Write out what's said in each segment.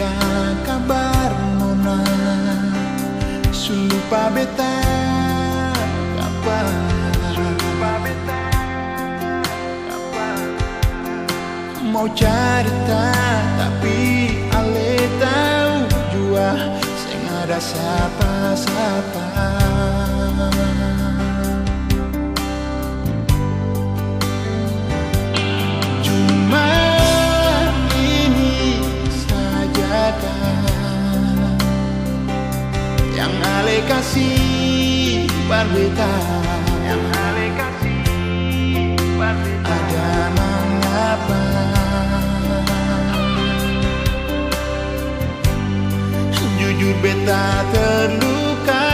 ada kabar nona, sulupa beta kapan? Mau cerita tapi ale tahu jua sing ada siapa-siapa. Cuma ini saja kan yang ale kasih berbeda, yang ale kasih berbeda. Ada mengapa jujur beta terluka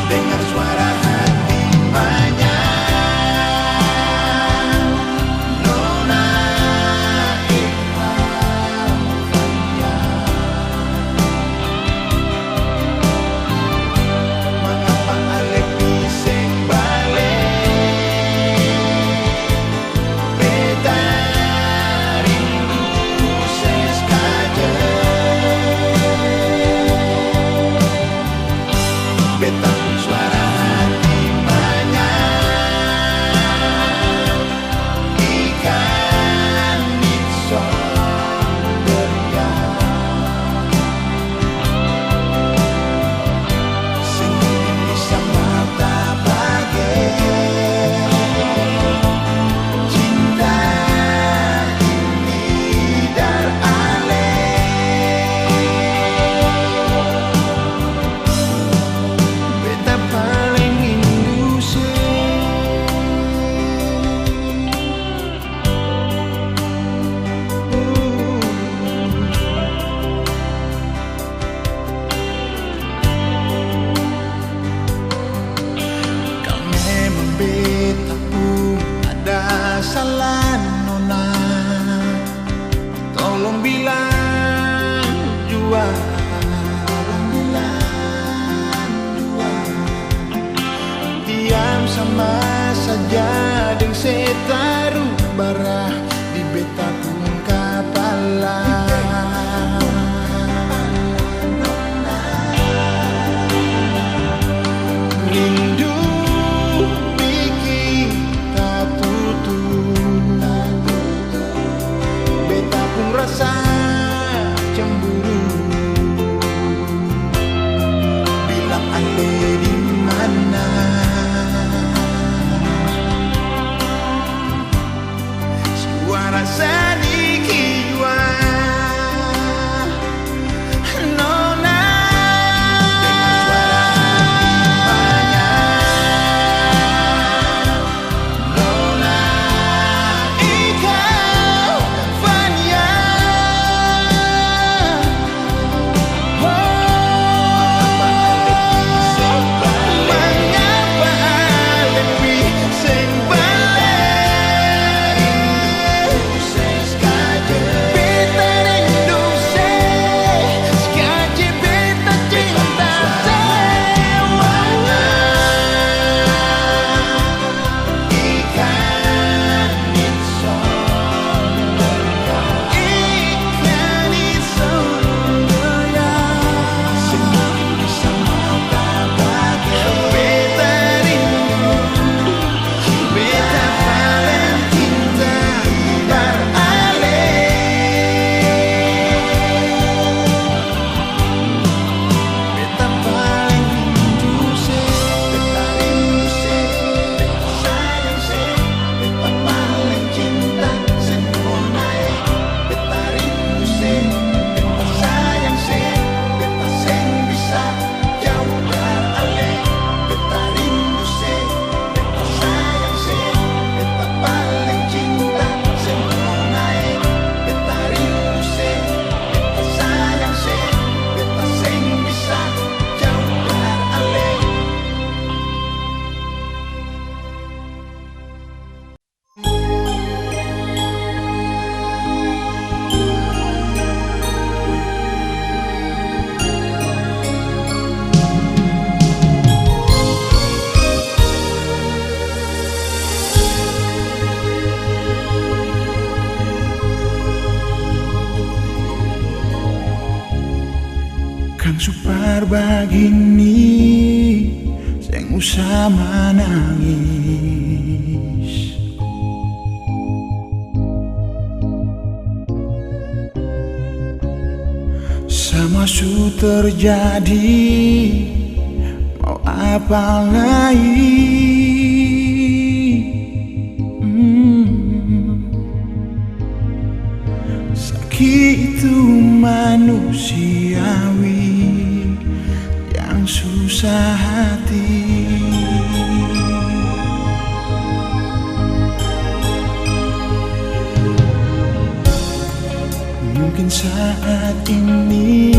dengar suara hati banyak nona ikhlas mengapa ale piseng balik beta beta suara hati banyak ikan soberia singin bisa mata bagai cinta ini dar ale beta paling rindu kau memang beta pun ada salah nona, tolong bilang jua, tolong bilang jua. Diam sama saja deng setaruh barah di beta pun kepala. Rindu bikin tak tutup, beta pun rasa cemburu. Bilang ale di mana? Suara sedikit jua nona nona ikau Fania. Mengapa lebih sing balik begini sing usah menangis. Sama su terjadi, mau apa lagi? Sakit itu manusiawi yang susah hati. Mungkin saat ini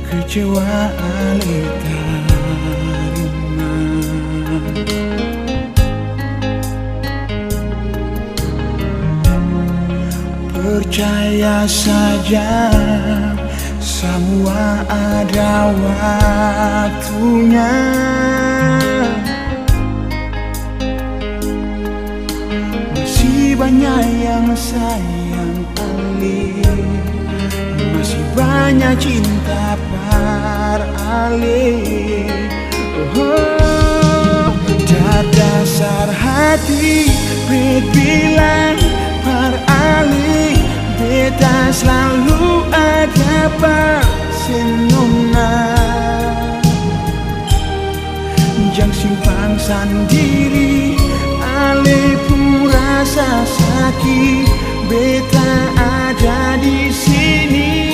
kecewa ale tarima. Percaya saja, semua ada waktunya. Masih banyak yang sayang Ale, masih banyak cinta par Ale. Oh, dasar hati bet bilang par Ale, beta selalu ada par senona. Jangan simpan sendiri Ale pun rasa sakit, beta ada di sini.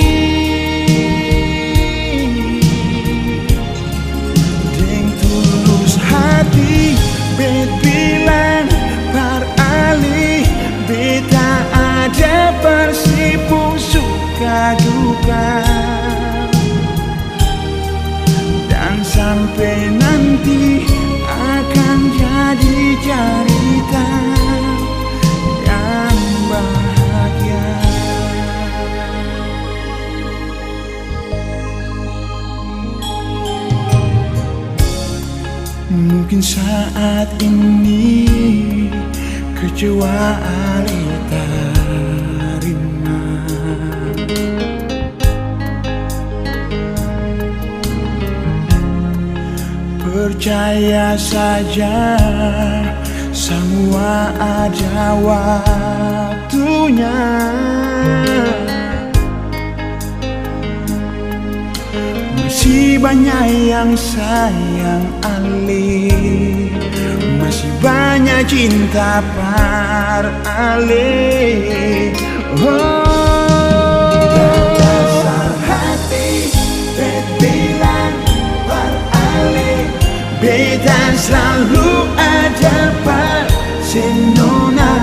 Deng tulus hati bet bilang par Ale, beta ada bersipung suka duka. Dan sampai nanti akan jadi cerita yang bahagia. Mungkin saat ini kecewa Ale tarima. Percaya saja, semua ada waktunya. Masih banyak yang sayang Ale, masih banyak cinta par Ale. Oh, dasar hati bet bilang par Ale, beta selalu ada par senona.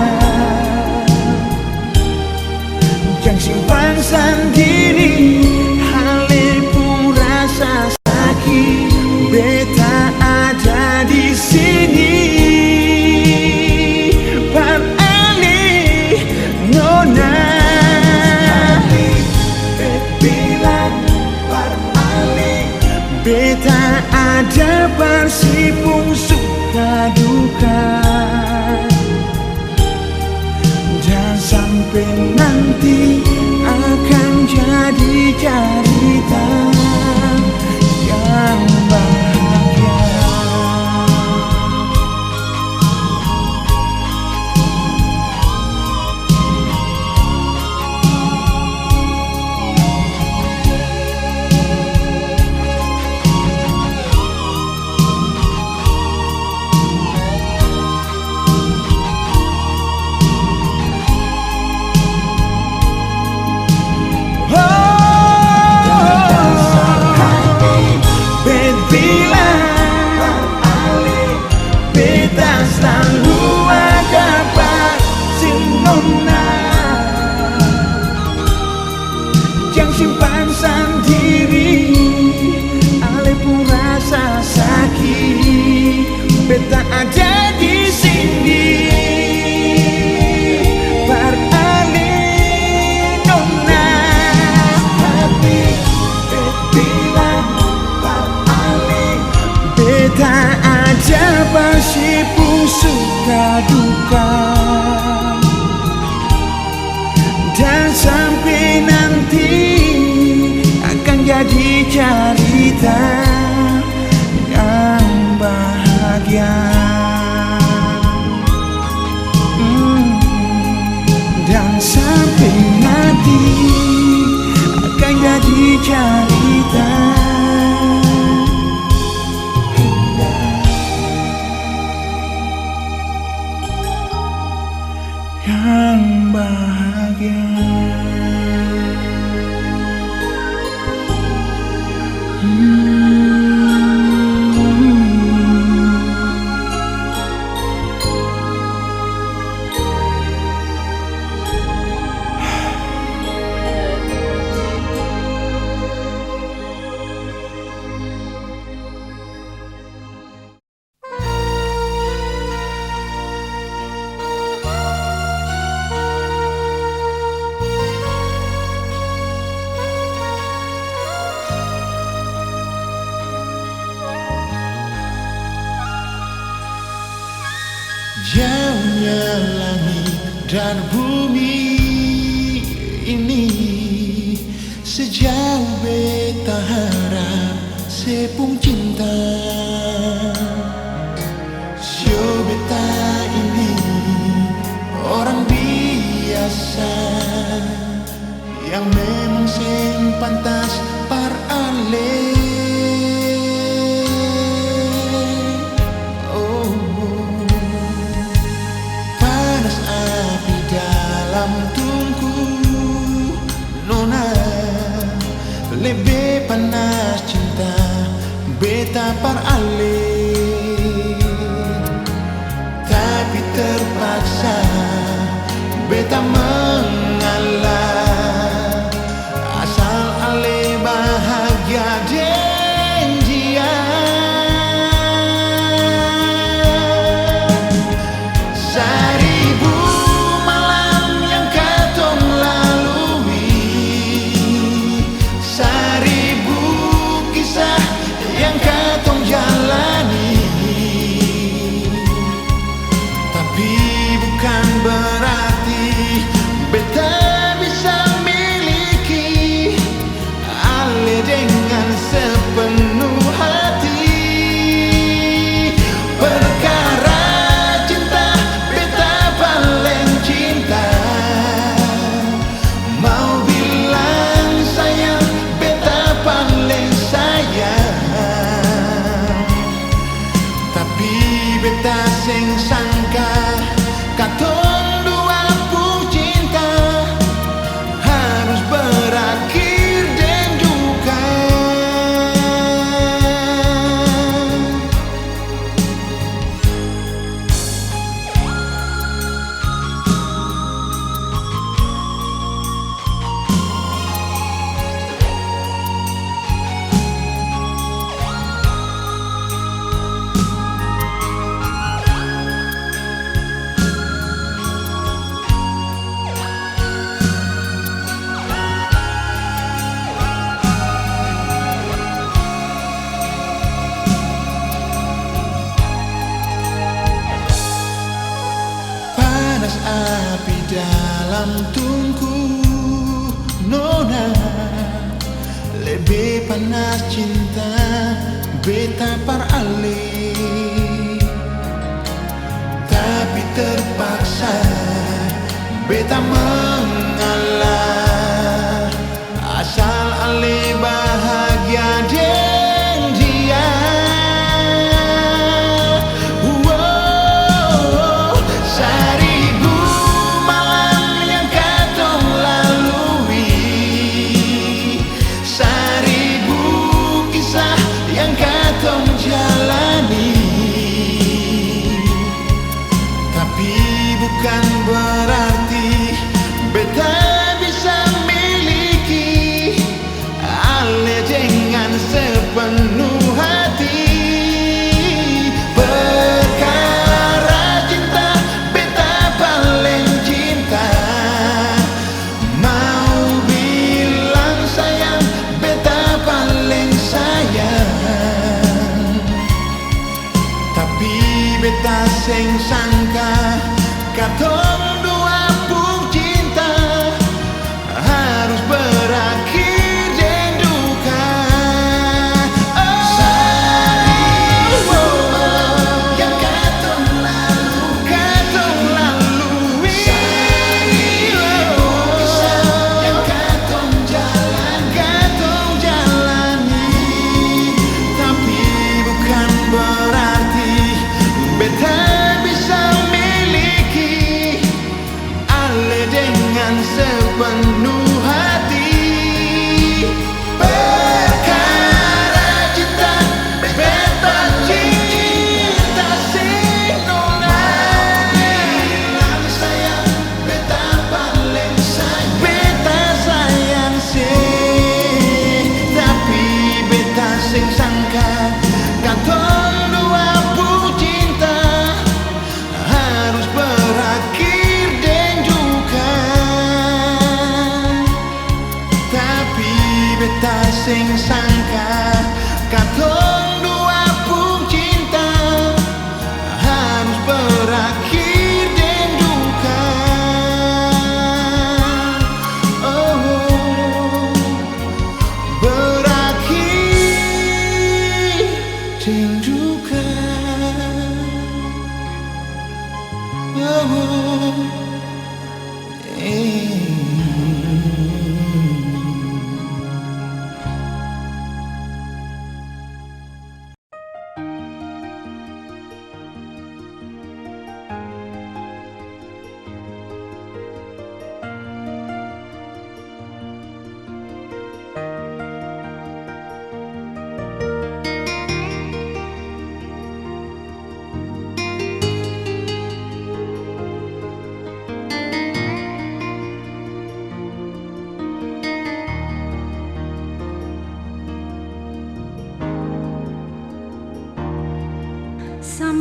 Jangan simpan sendiri Ale pun rasa sakit, beta ada di sini. Par Ale, nona. Bet bilang par Ale, beta ada bersipung suka duka. Dan sampai nanti akan jadi cerita yang bahagia. cerita indah yang bahagia. Jauhnya langit dan bumi ini, sejauh beta harap sepung cinta. Sio beta ini orang biasa yang memang sing pantas par ale. Lebih panas cinta beta par ale, tapi terpaksa beta mengalah. Asal ale bahagia den dia. Seribu malam yang katong lalui, seribu kisah yang katong jalani, tapi bukan berarti beta bisa miliki ale dengan sepenuh hati. Perkara cinta beta paling cinta, mau bilang sayang beta paling sayang, tapi beta sing sangka katong dua pun cinta harus berakhir den duka. Panas api dalam tungku nona, lebih panas cinta beta par ale, tapi terpaksa beta mengalah. Asal ale bahagia den dia. Seribu malam yang katong lalui, seribu kisah yang katong jalani, tapi bukan berarti beta bisa miliki ale dengan sepenuh hati. Perkara cinta beta paling cinta, mau bilang sayang beta paling sayang, tapi beta sing sangka katong dua pun cinta harus berakhir den duka. Yang katong lalui, seribu kisah yang katong jalani,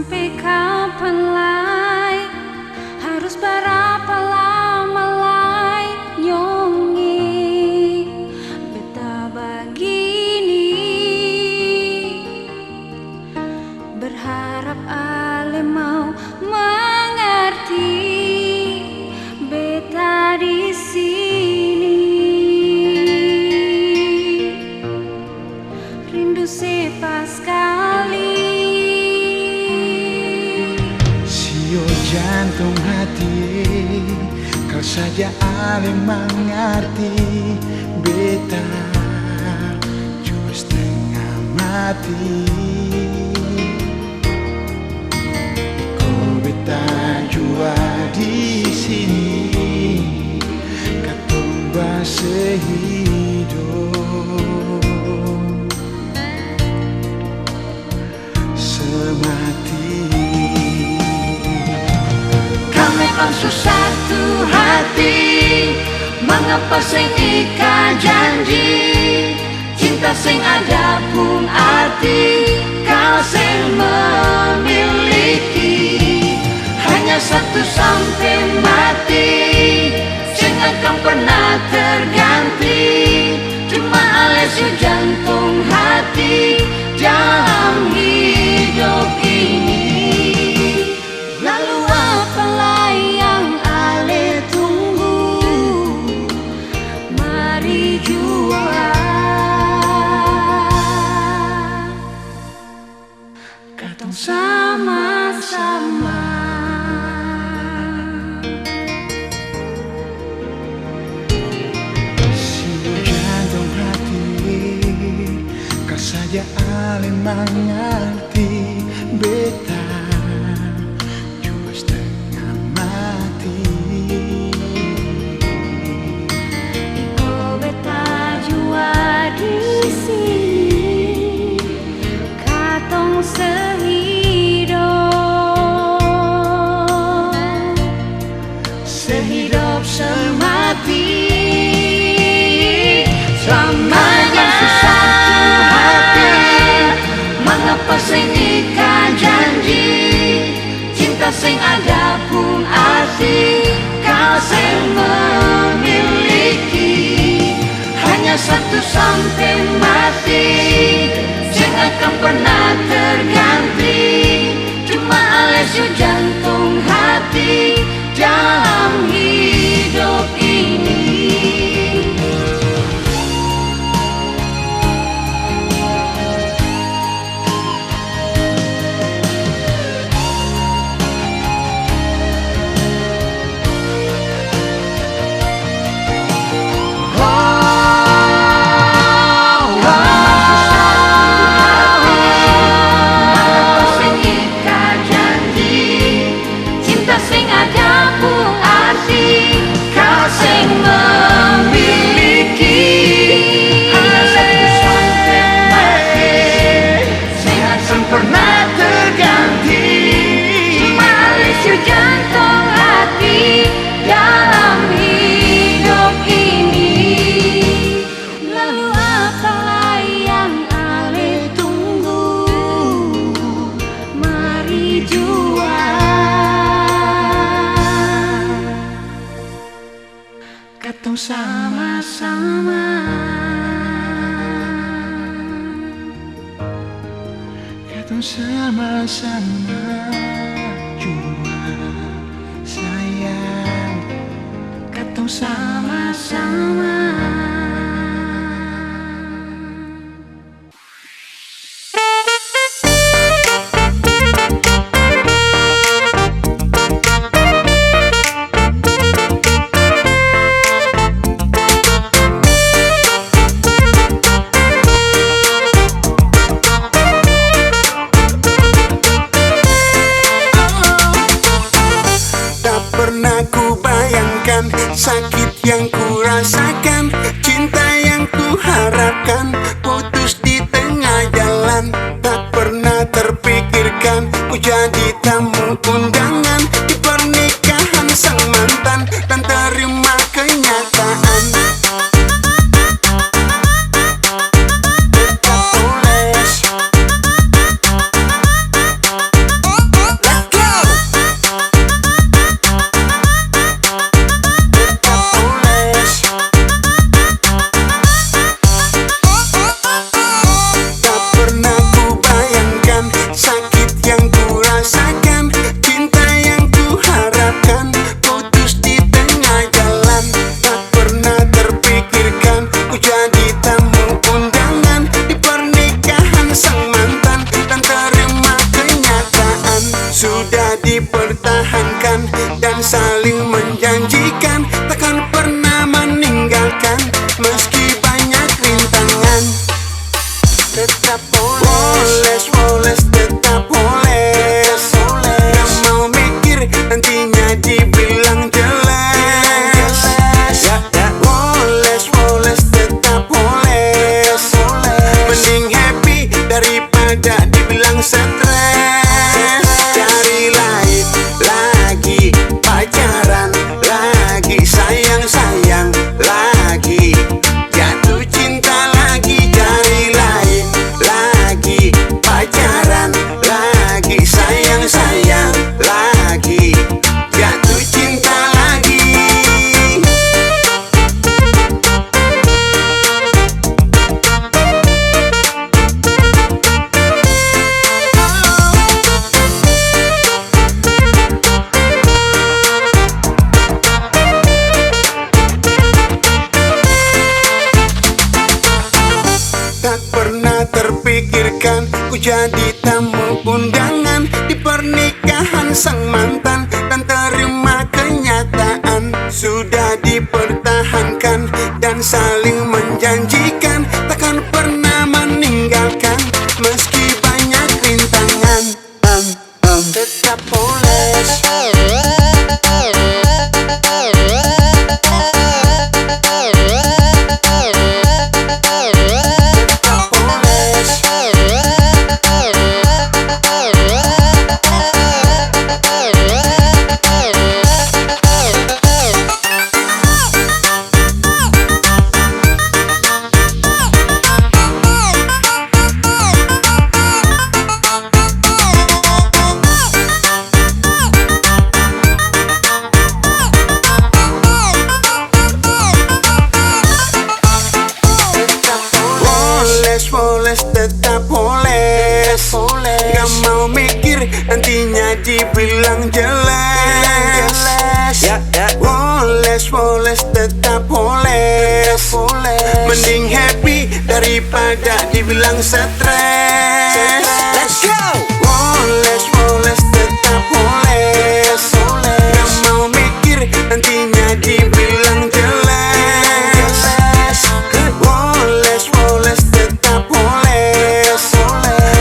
Sampai kapan lagi? Harus berapa lama lagi nyongi beta begini? Berharap ale mau mengerti beta di sini. Rindu sepas sekali. Sio jantung hati, kau saja ale mengerti. Beta cuma setengah mati. Kau beta jua di sini, katumba sehidup semati. Kami langsung satu hati, mengapa sing ika janji? Cinta sing ada pun arti, kau sing memiliki. Hanya satu sampai mati, sing akan pernah terganti. Cuma alesu jantung hati dalam hidup ini. Lalu apalah yang ale tunggu? Mari jua katong sama-sama. Sio jantung hati, kau saja ale mengerti. Beta cuma setengah mati. Iko beta jua di sini, katong sehidup semati. Selamanya satu hati, mengapa sing ika janji? Cinta sing ada pun arti, kau sing memiliki. Hanya satu sampai mati, sing akan pernah terganti. Cuma alesu jantung hati dalam hidup ini. Katong sama-sama. Katong sama-sama jua sayang. Katong sama-sama. Sakit yang ku rasakan, cinta yang ku harapkan, putus di tengah jalan. Tak pernah terpikirkan ku jadi tamu undangan di pernikahan sang mantan, dan terima kenyataan. Tetap poles menjanjikan takkan pernah meninggalkan meski banyak rintangan. Tetap poles, poles, tetap poles. Gak mau mikir nantinya dibilang jelas. Poles, poles, tetap poles. Mending happy daripada dibilang stres. Cari lain lagi, pacaran lagi, sayang-sayang lagi, jatuh cinta lagi. Cari lain lagi, pacaran lagi, sayang-sayang lagi, jatuh cinta lagi. Tak pernah terpikirkan ku jadi tamu undangan di pernikahan sang mantan, dan terima kenyataan sudah dipertahankan dan saling menjanjikan takkan pernah meninggalkan meski banyak rintangan. Tetap poles. Poles, tetap poles. Gak mau mikir nantinya dibilang jelas. Poles, poles, tetap poles. Mending happy daripada dibilang stres. Let's go. Poles, poles, tetap poles. Gak mau mikir nantinya dibilang jelas. Poles, poles, tetap poles.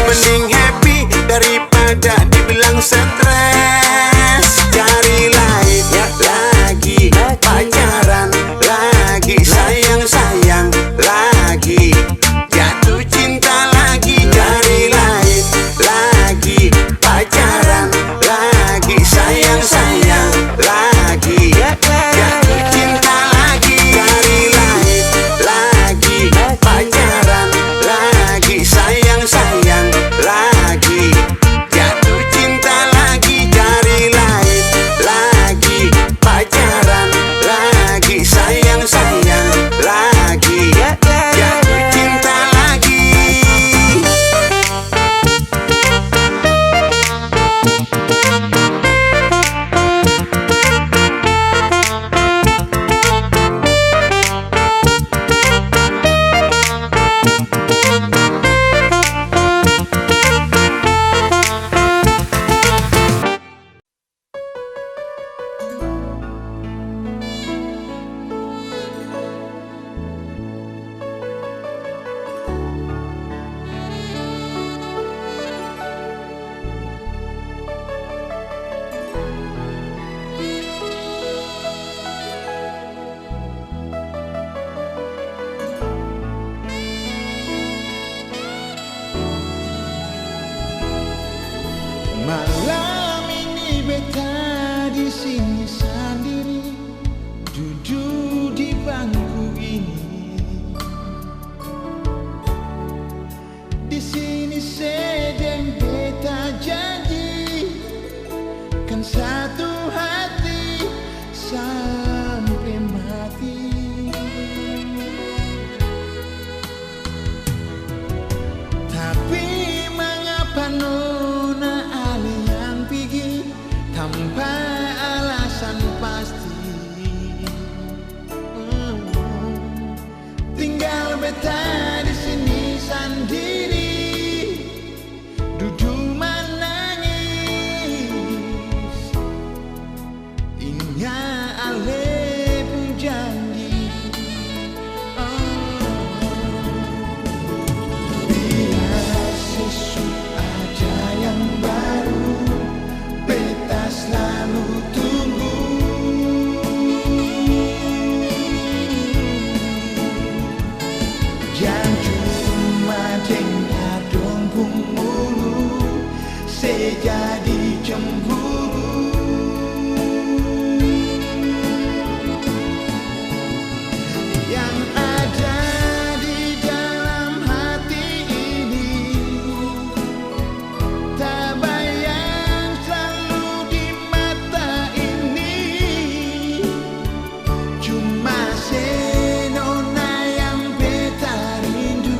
Mending happy daripada dibilang stres. Cari lain lagi, pacaran lagi, sayang-sayang lagi, jatuh cinta lagi. Cari lain lagi. ale pun janji. Biar sesuatu aja yang baru, beta selalu tunggu. Jangan cuma dengar dong mulu, saya jadi cemburu. Yang ada di dalam hati ini tak bayang selalu di mata ini. Cuma senona yang beta rindu,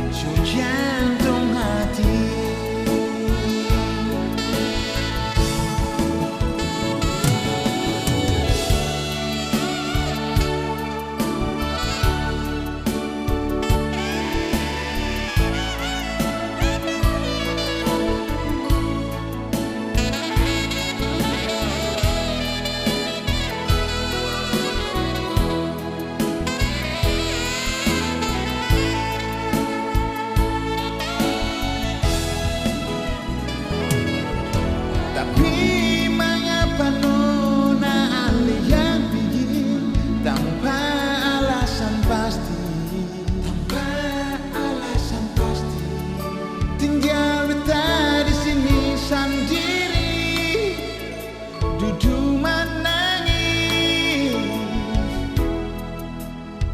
su jantung hati. Tapi mengapa nona ale yang begini, tanpa alasan pasti, tanpa alasan pasti. Tinggal beta di sini sendiri, duduk menangis.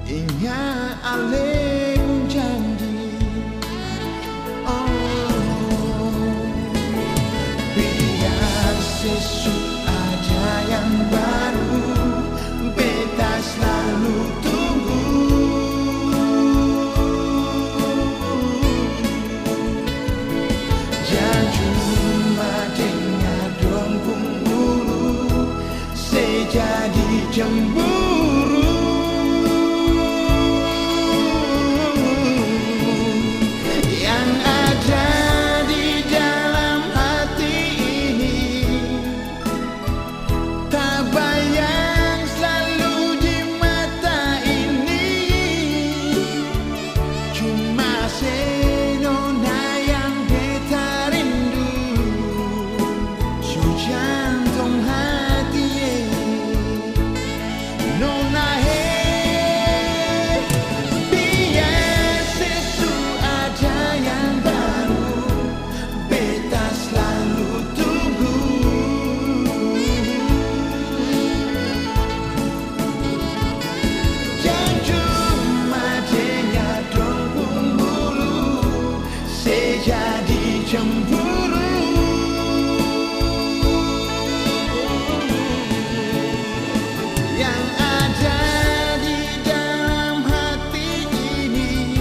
Ingat ale pun janji. Sesuatu aja yang baru, beta selalu tunggu. Jangan cuma dengar dong mulu, saya jadi cemburu. Yang ada di dalam hati ini tak bayang selalu di mata ini. Cuma senona yang beta rindu, su jantung hati. Nona biar sesuatu aja yang baru, beta selalu tunggu. Jangan cuma dengar dong mulu, saya jadi cemburu. Yang ada di dalam hati ini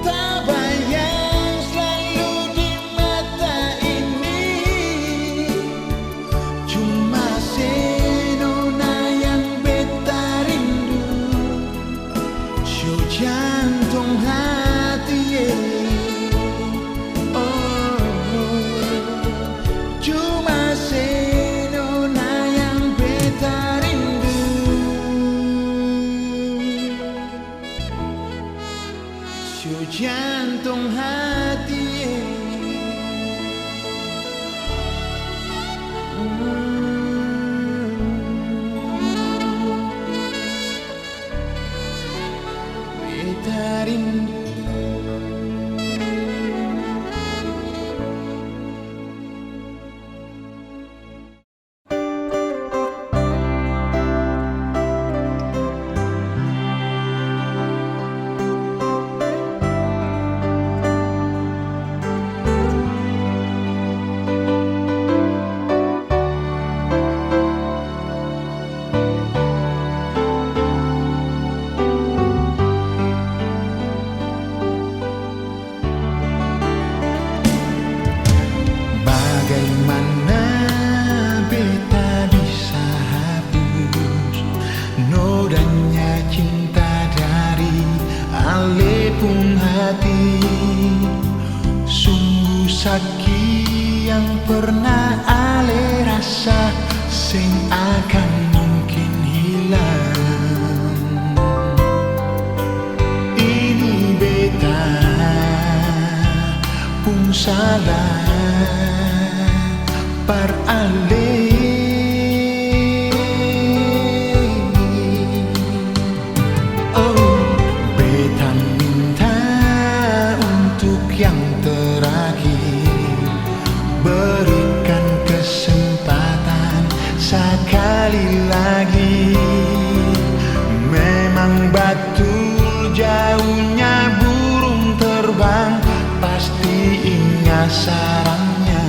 tak bayang selalu di mata ini. Cuma senona yang beta rindu, su jantung hati. Cuma senona yang beta rindu, su jantung hati. Beta rindu. Bagaimana beta bisa hapus nodanya cinta dari ale pun hati. Sungguh sakit yang pernah ale rasa sing akan mungkin hilang. Ini beta pun salah par alih. Oh, beta minta untuk yang terakhir, berikan kesempatan sekali lagi. Memang betul jauhnya burung terbang, pasti ingat sarangnya.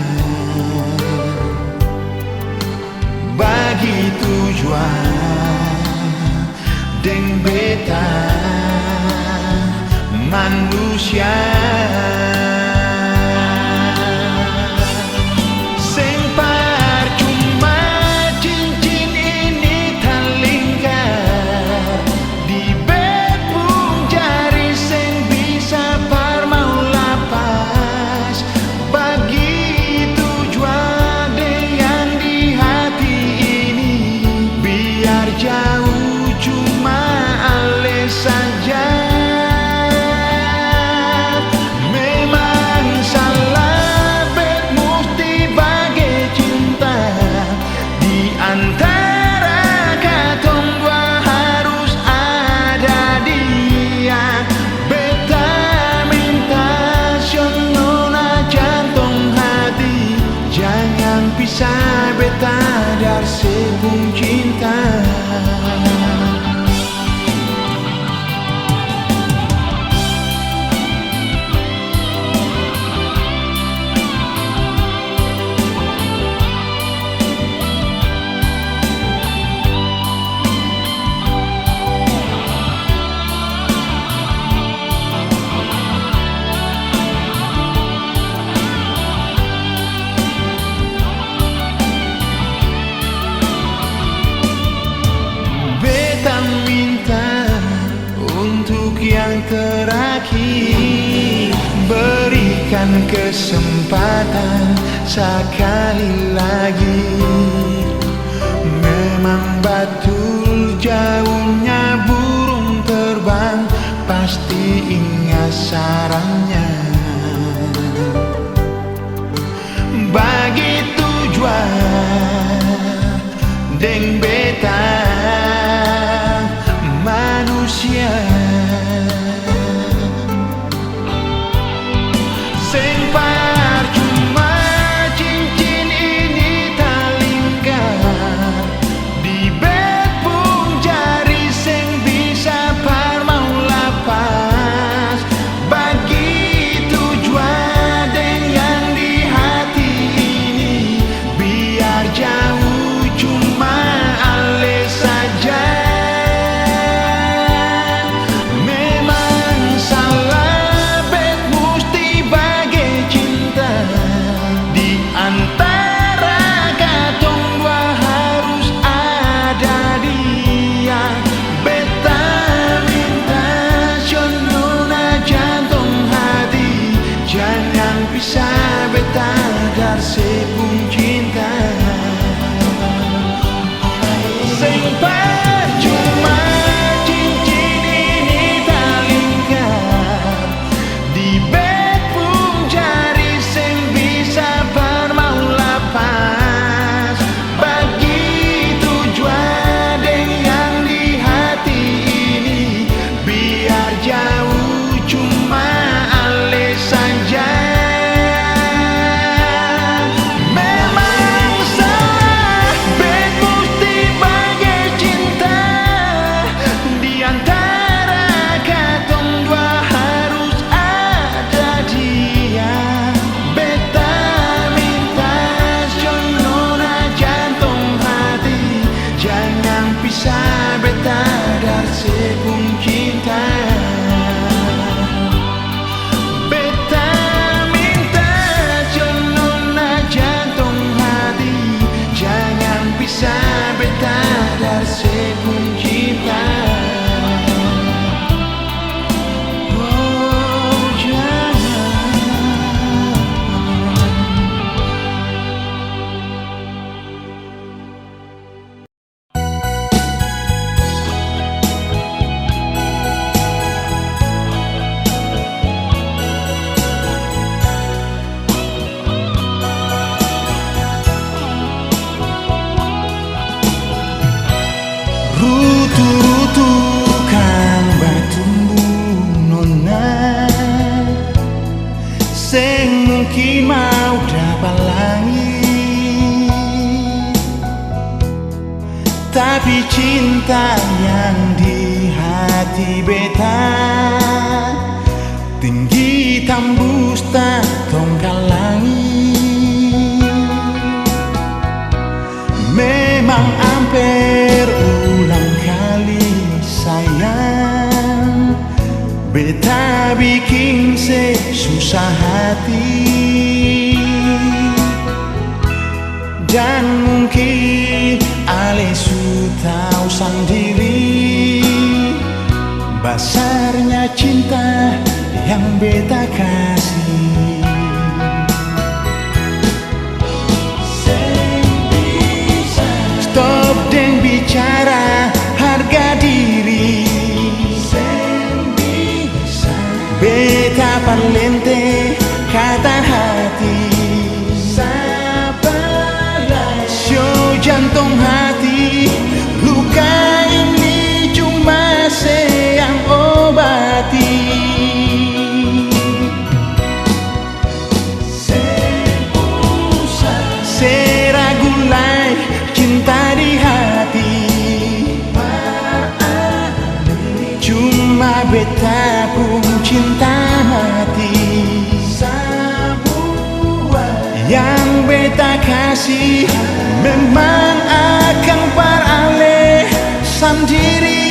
Bagi tujuan deng beta manusia. Pisah beta dari sebelum cinta. Yang terakhir, berikan kesempatan sekali lagi. Memang betul jauhnya burung terbang, pasti ingat sarangnya. Bagi tujuan deng beta manusia. tutu kang batumbu nona sing mungkin mau dapat langit, tapi cinta yang di hati beta tinggi tembus tak tongkat langit. Memang hampir ulang kali sayang beta bikin susah hati, dan mungkin ale su tahu sendiri besarnya cinta yang beta kasih. Stop deng bicara harga diri, beta parlente kata hati. Sio jantung hati, luka ini cuma yang obati. Seragulai cinta di hati, cuma beta pun cinta mati. Yang beta kasih memang akan paraleh sendiri.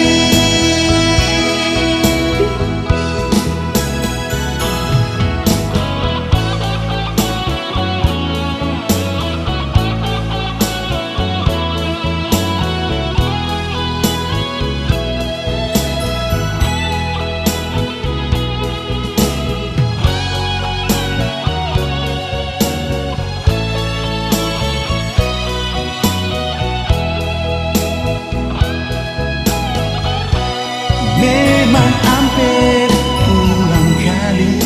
Memang hampir ulang kali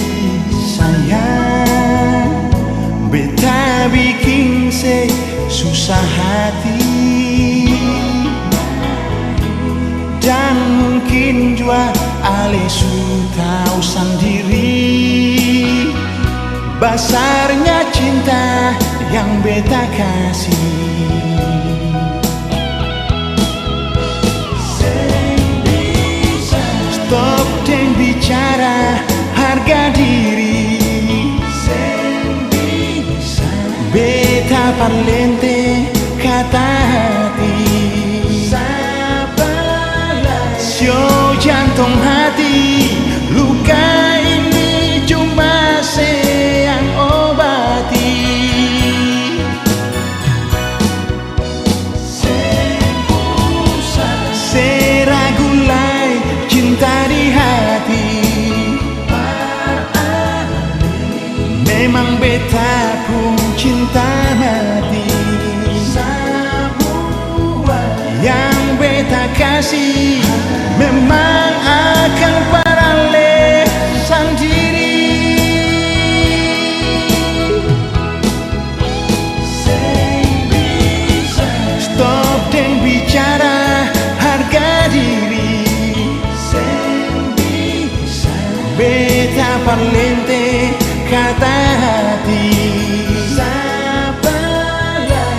sayang beta bikin susah hati, dan mungkin jua ale su tahu sendiri besarnya cinta yang beta kasih. Stop deng bicara harga diri, beta parlente kata hati. Sio jantung hati, luka ini cuma yang obati. Seragulai cinta di hati, memang beta pun cinta mati. Yang beta kasih memang akan paraleh sendiri. Stop deng bicara harga diri, beta parlente kata hati.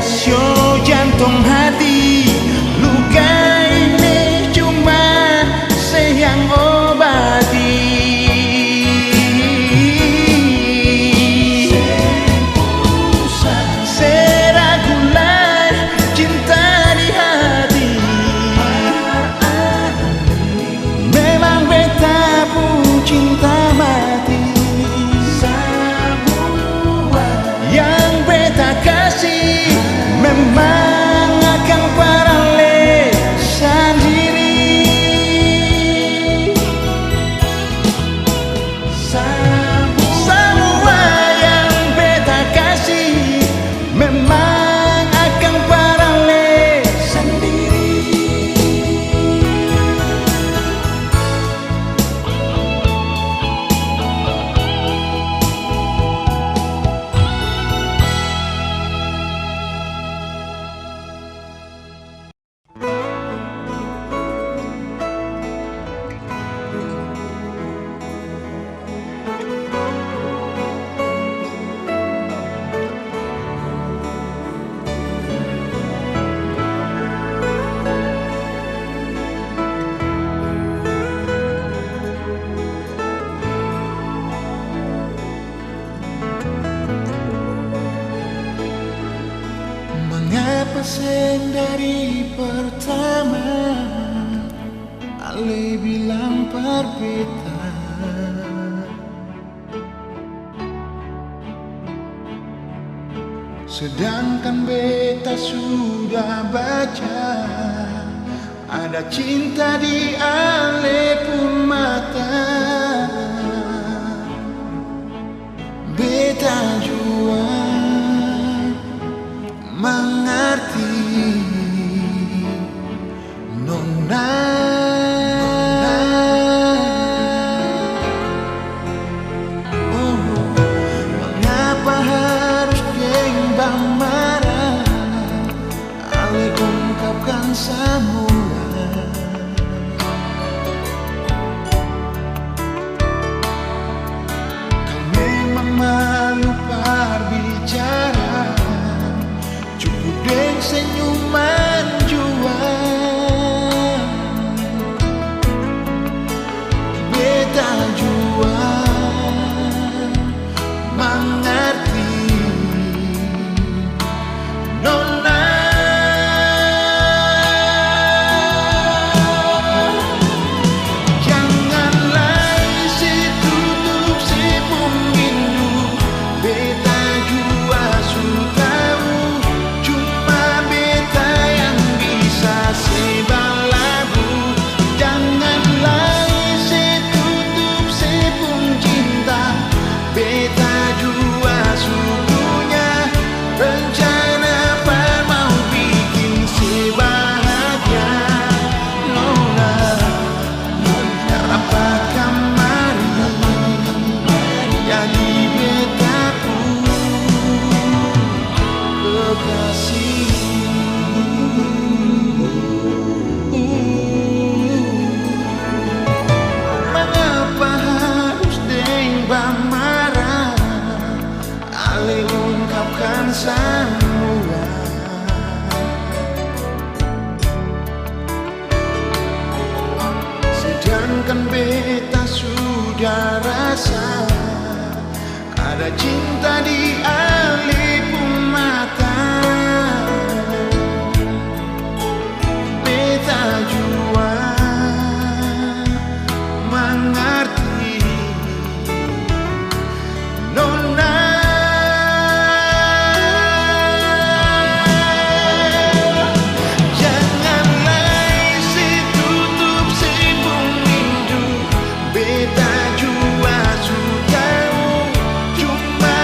Sio jantung hati, luka ini cuma yang obat. pertama Ale bilang berbeda, sedangkan beta sudah baca ada cinta di Ale pun mata. Beta jua mengerti nona. Oh, mengapa harus gembang marah? Ale ungkapkan semua. Kau memang malu berbicara, cukup deng senyuman jua. Beta jua mengerti nona. Janganlah isi tutup si punggindu, beta jua sudah tahu, cuma beta yang bisa sebalagu. Janganlah isi tutup si pung cinta, beta jua supunya rencana apa mau bikin si bahagia nona. Apa kamari jadi beta pun kekasih. Mengapa harus deng marah? Ale ungkapkan semua. Sedangkan beta sudah rasa ada cinta di Ale pun mata. Beta jua mengerti nona. Janganlah isi tutup si punggindu, beta jua sudah tahu, cuma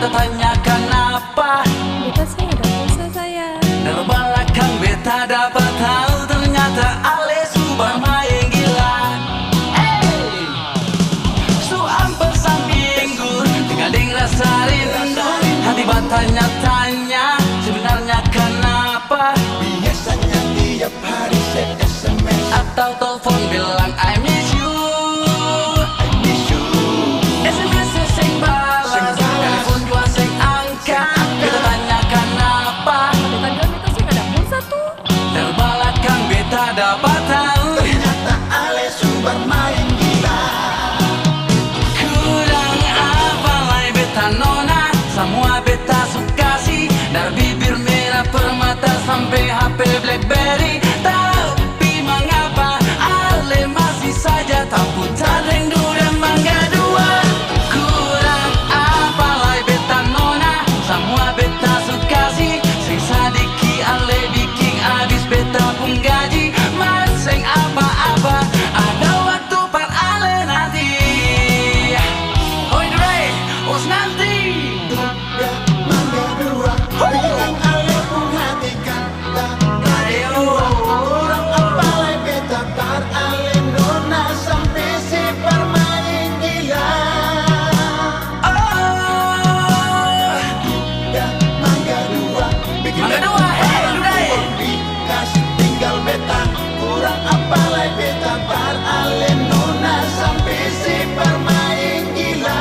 beta tanya kenapa. Beta sih ada pulsa sayang. Dari belakang beta dapat tahu ternyata Ale subang main gila. Su hampir saminggu tinggal ding rasa rindu. Hati bertanya-tanya sebenarnya kenapa. Biasanya tiap hari saya SMS Atau telepon bilang I miss you. SMS sing balas, telepon juga sing angkat. Beta tanya kenapa. Beta bilang beta sih ada pulsa tuh. Dari belakang beta dapat tahu ternyata Ale Subar main gila. kurang apa lai beta nona. Semua beta suka sih. Dari bibir merah permata sampai HP Blackberry. Tapi mengapa Ale masih saja tak putar rindu dan mangga dua. Kurang apa lai beta nona. Semua beta suka sih. Sing sadiki Ale bikin habis beta pun gaji. Masing apa-apa ada waktu par Ale nanti. Oi Dre, os nanti. Ya mangga dua bilang Ale pun hati kata. Kurang apa lai beta par Ale nona sampai si bermain gila. Oh, Ya mangga dua bikin Mangga dua, hey, Dre. kasih tinggal beta. Kurang apa lai beta par Ale nona sampai si bermain gila.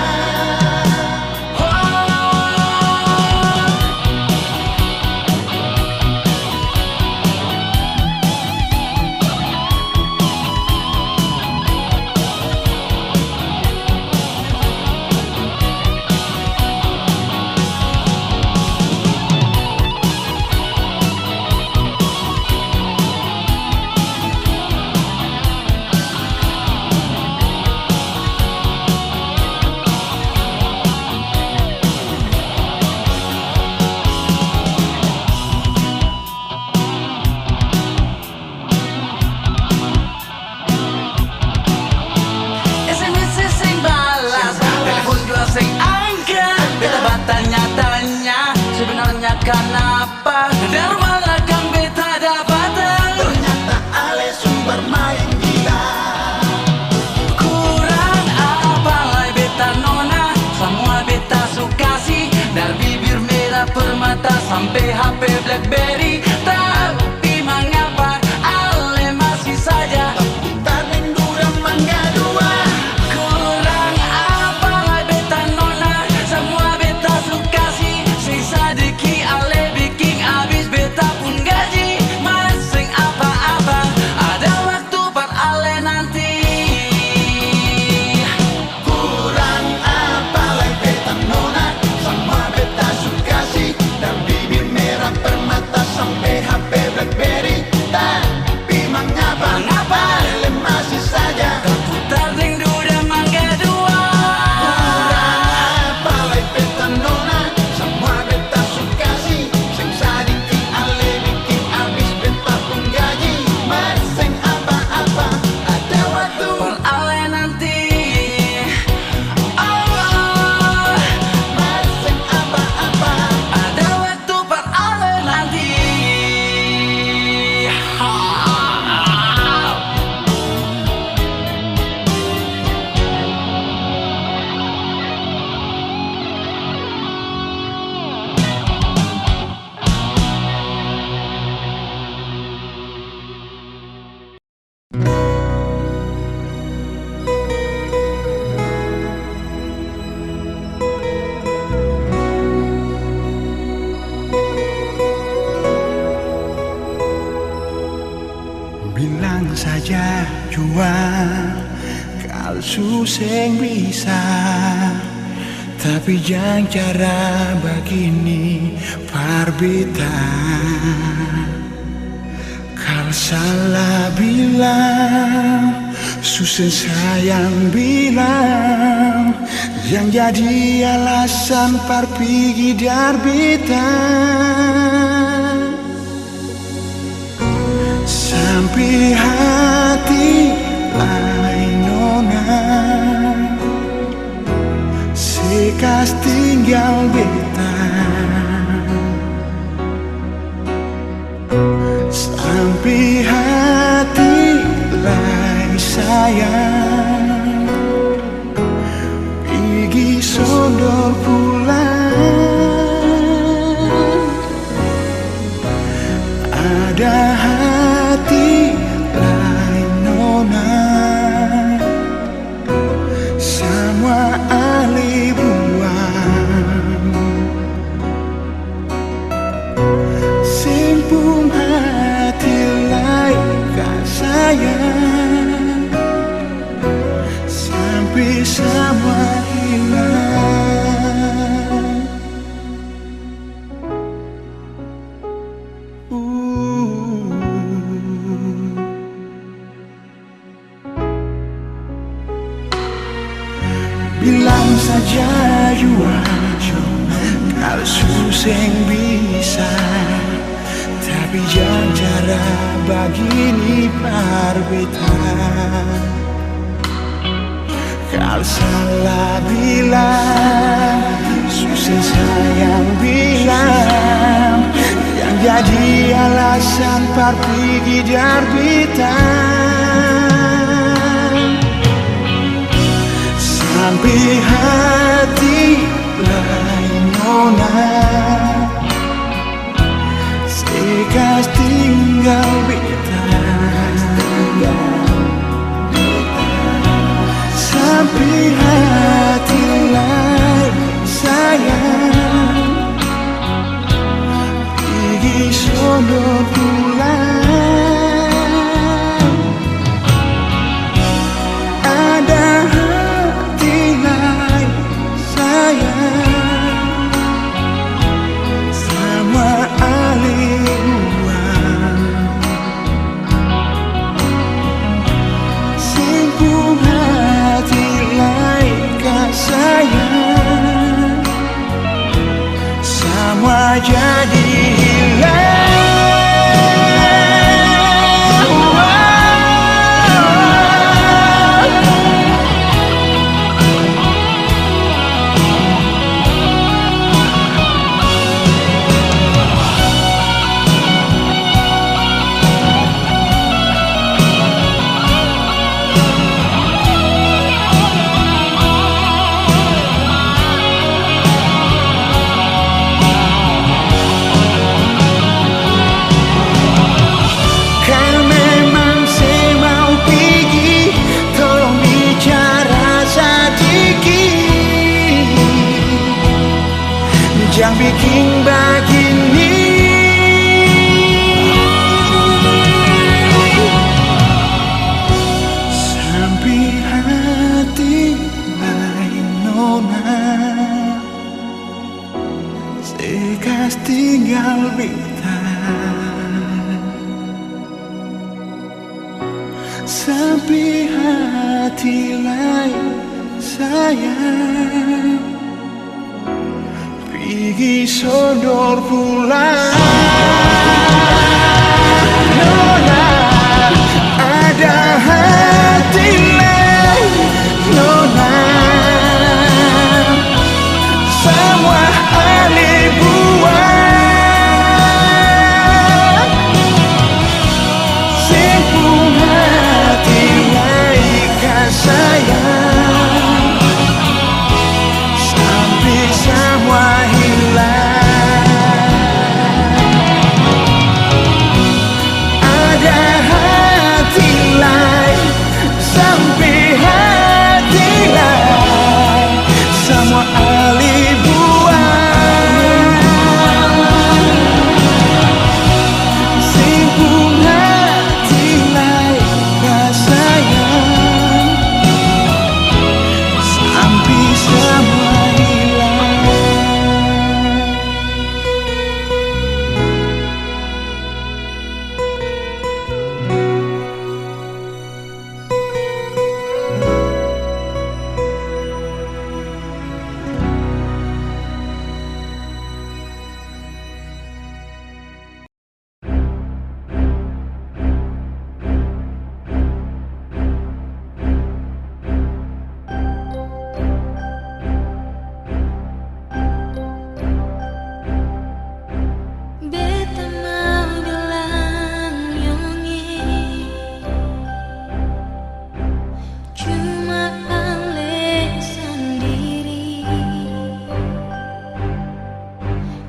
SMS sing balas, telepon juga sing angkat. Beta bertanya-tanya sebenarnya kenapa. Dari belakang beta dapat tahu Ternyata Ale Sumber main gila. kurang apa lai beta nona. Semua beta suka sih. Dari bibir merah permata sampai HP Blackberry. Tapi mengapa Ale masih saja Tak rindu dan mangga dua. kurang apa lai beta nona. Semua beta suka sih. Sing sadiki Ale bikin habis beta pun gaji. Masing apa-apa ada waktu par Ale nanti. Kurang apa lai beta nona. Sama beta suka sih. Dan bibir merah permata sampai HP Blackberry. Tapi mengapa Ale masih saja. Putar rindu dan mangga dua. Apa lai beta nona. Sama beta suka sih. Sing sadiki Ale bikin habis beta pun gaji. Masing apa-apa ada waktu. Per Ale nanti. Oh, Masing apa-apa. ada waktu per Ale nanti. Bilang saja jual kalau suseng bisa. Tapi jangan cara begini parbita. Kalau salah bilang, susah sayang bilang. Yang jadi alasan par pergi darbita. Sampai hati lain nona sekas tinggi tinggal beta, sampai hati lai sayang pergi sodor pulang. Ada hati lain nona, semua alih buang. Simpung hati lain kak sayang, sampai semua hilang. Bilang saja jua kalau susah bisa, tapi jangan cara begini parbeta. Kalau salah bilang, susah sayang bilang, yang jadi alasan par pergi jarbita. Sampai hati lain nona, sekas tinggal beta. Sampai hati lain sayang pergi sodor pulang. Ada sama alih buang, simpung hati lain kak sayang, semua jadi hilang. Yang bikin begini, sampai hati lain nona, sekas tinggal beta. Sampai hati lain sayang pergi sodor pulang. Nona, ada hati lain nona, semua alih buang. Simpung hati lain kak sayang, sampai semua hilang.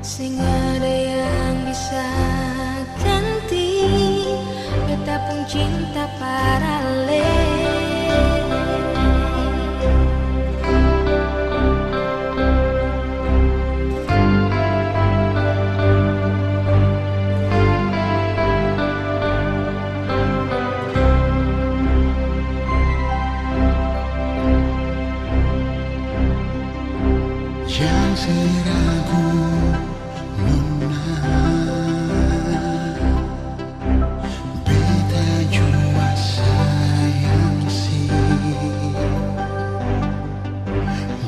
Sing ada yang bisa ganti beta pun cinta paralel. Jangan seragu nona, beta jua sayang si.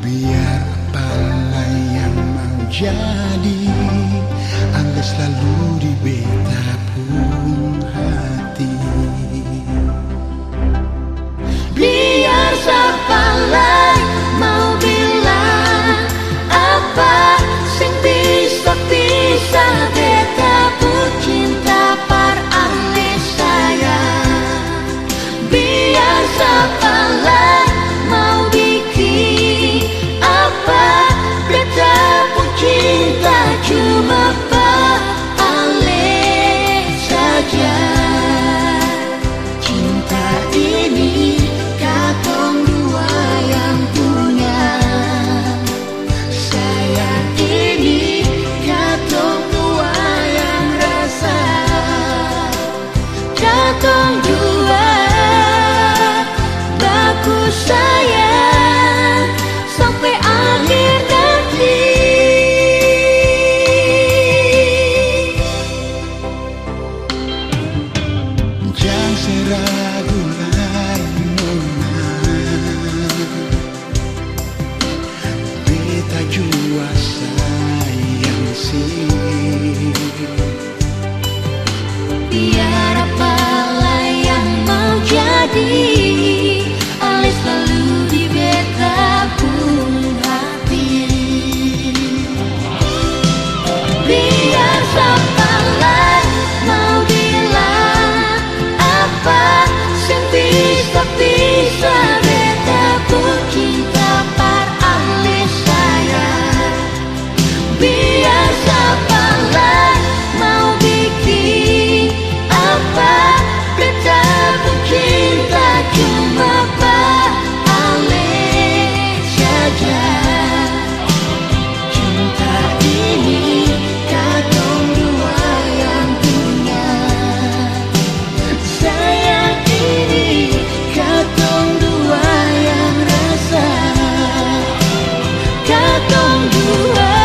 Biar apalah yang mau jadi, Ale selalu di beta pun hati. Biar sapalah mau bilang apa sing bisa beta pun cinta par ale sayang. Biar sapalah mau bikin apa beta pun cinta cuma par ale saja. Cinta ini katong dua yang punya. Sayang ini katong dua yang rasa. Katong dua baku sayang sampai akhir nanti. Jangan seragu lagi nona, beta jua sayang si. Biar apalah yang mau jadi, Ale selalu di beta pun hati. Biar sapalah mau bilang apa sing bisa beta pun cinta par ale sayang. Biar sapalah mau bikin apa beta pun cinta cuma par ale saja. Cinta ini katong dua yang punya. Sayang ini katong dua yang rasa. Katong dua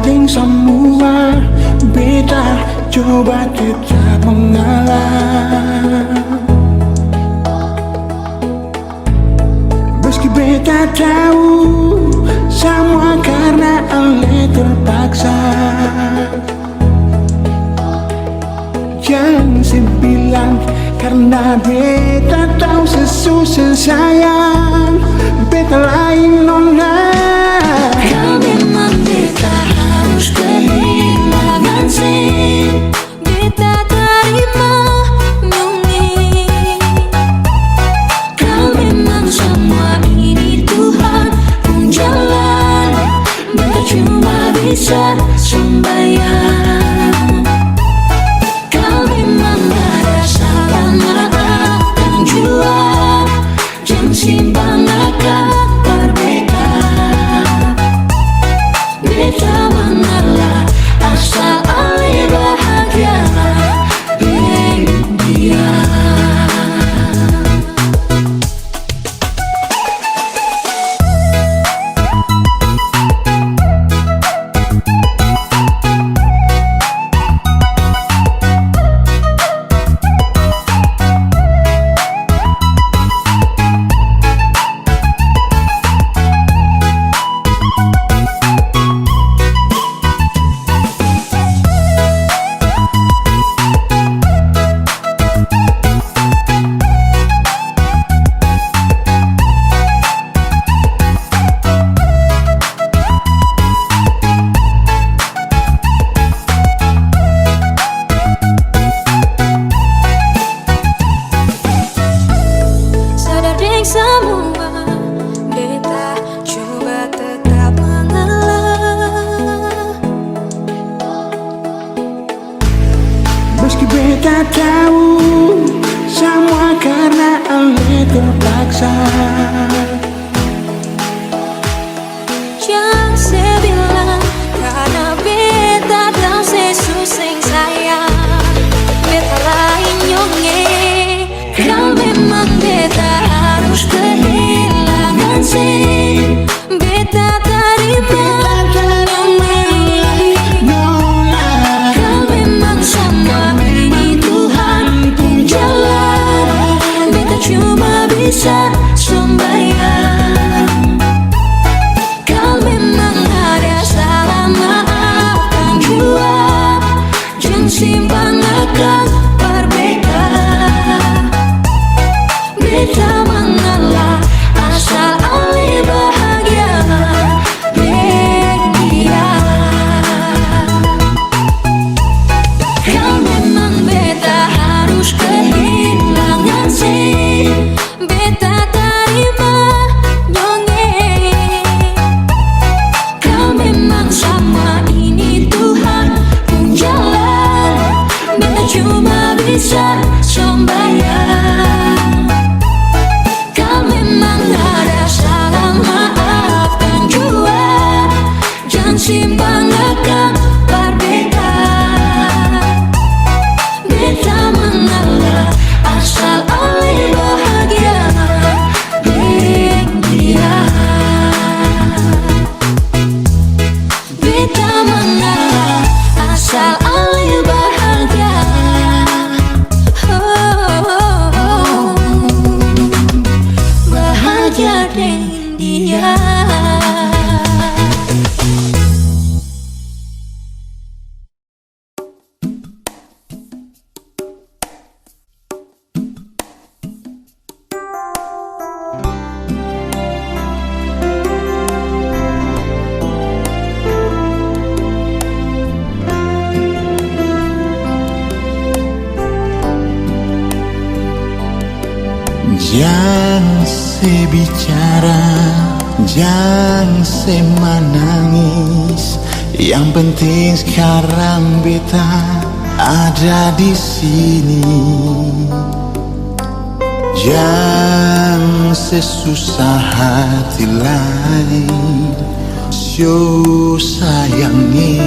ding semua, beta coba tetap mengalah. Meski beta tahu semua karena oleh terpaksa. Jangan bilang karena beta tahu sesusah sayang, beta lain nona. Kau memang beta harus kehilangan sih, beta terima nyungi. Kau memang semua ini Tuhan pun jalan, beta cuma bisa sembahyang. Kau memang ada salah maafkan jua, jangan simpan akan berbeda. Beta mengalah asal alih bahagia dengan dia. Sadar deng semua, beta coba tetap mengalah. Meski beta tahu semua karena oleh terpaksa. Jangan sebilang karena beta tahu sesusah sayang, beta lain nyonge. Kau memang beta harus kehilangan sih, beta terima nyonge. Kau memang sama ini Tuhan pun jalan, beta cuma bisa sembahyang. Kau memang ada salah maafkan jua, jangan simpan akan berbeda. Beta mengalah asal alih bahagia dengan dia. Kau memang beta harus kehilangan sih, beta terima nyonge. Kau memang sama ini Tuhan pun jalan, beta cuma bisa sembahyang. Kau memang ada salah maafkan jua, jangan simpan akan berbeda. Beta mengalah asal alih bahagia dengan dia. Beta mengalah asal alih bahagia. Bahagia dengan dia. Jangan sebicara, jangan semenangis. Yang penting sekarang beta ada di sini. Jangan sesusah hati lain, so sayangi.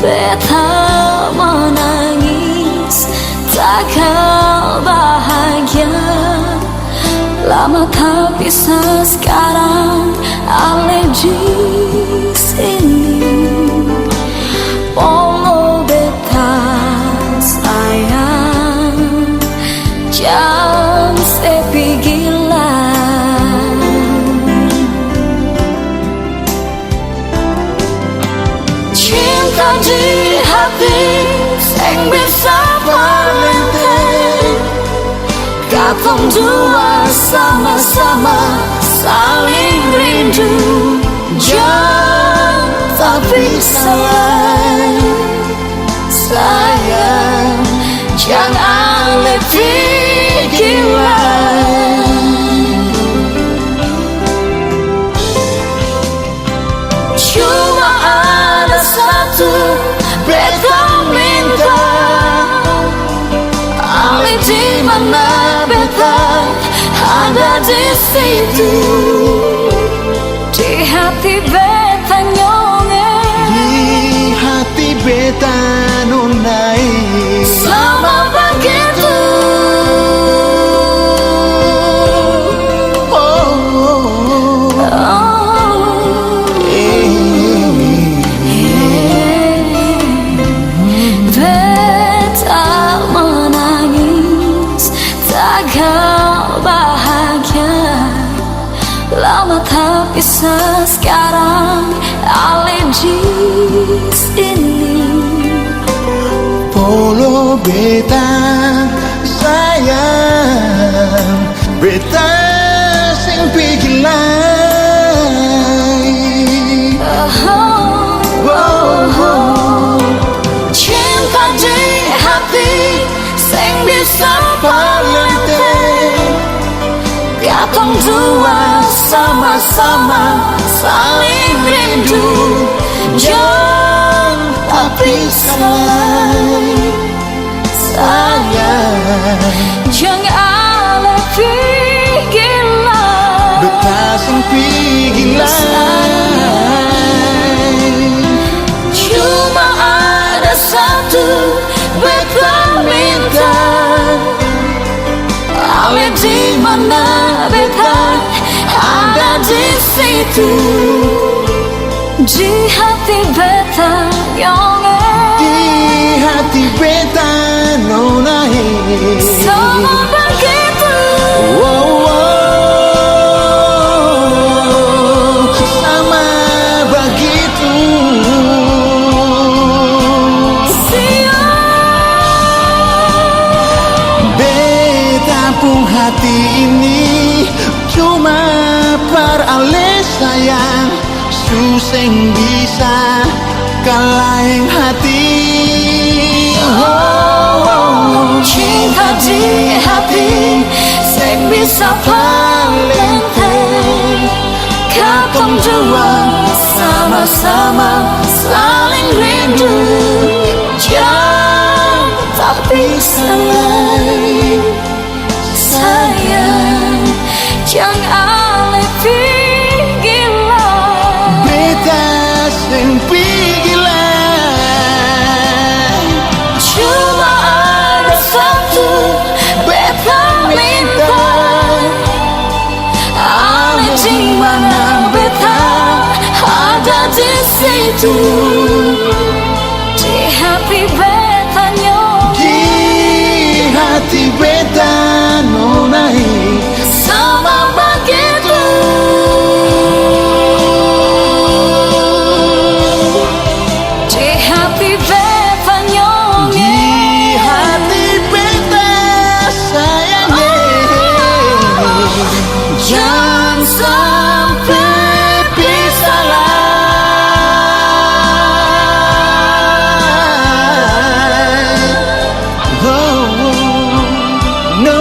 Beta menangis, tak kau bahagia. Lama kau tak bisa sekarang ale di sini. Polo beta sayang, jangan sepi gila. Cinta di hati sing bisa valentine, katong dua sama-sama saling rindu. Jangan tak bisa lain sayang, jangan lebih gila. Cuma ada satu beta minta, ale di mana beta ada di situ. Di hati beta nyongeng, Di hati beta nunai sama begitu. Beta menangis, tak kau bahagia. Lama tak bisa sekarang ale di sini. Polo beta sayang, beta sing pigilai. Cinta di hati sing bisa valentine, katong dua sama-sama saling rindu. Jangan tak bisa lain sayang, jangan lebih gila. Beta sing pigilai. Cuma ada satu beta minta, ale di mana beta ada di situ. Di hati beta nyongeng, Di hati beta nunai sama begitu. Sama begitu. Beta pun hati ini cuma par ale sayang, suseng bisa kalahin hati. Cinta di hati sing bisa valentine, katong dua sama-sama saling rindu. Jangan tak bisa lain sayang, jangan lebih gila. Beta sing pigilai. Cuma ada satu beta minta, ale di mana beta ada di situ. Di hati beta nyongeng, Di hati beta nunai sama begitu. Di hati beta nyongeng, Di hati beta sayang. jangan sampai bisa lain. Oh, no.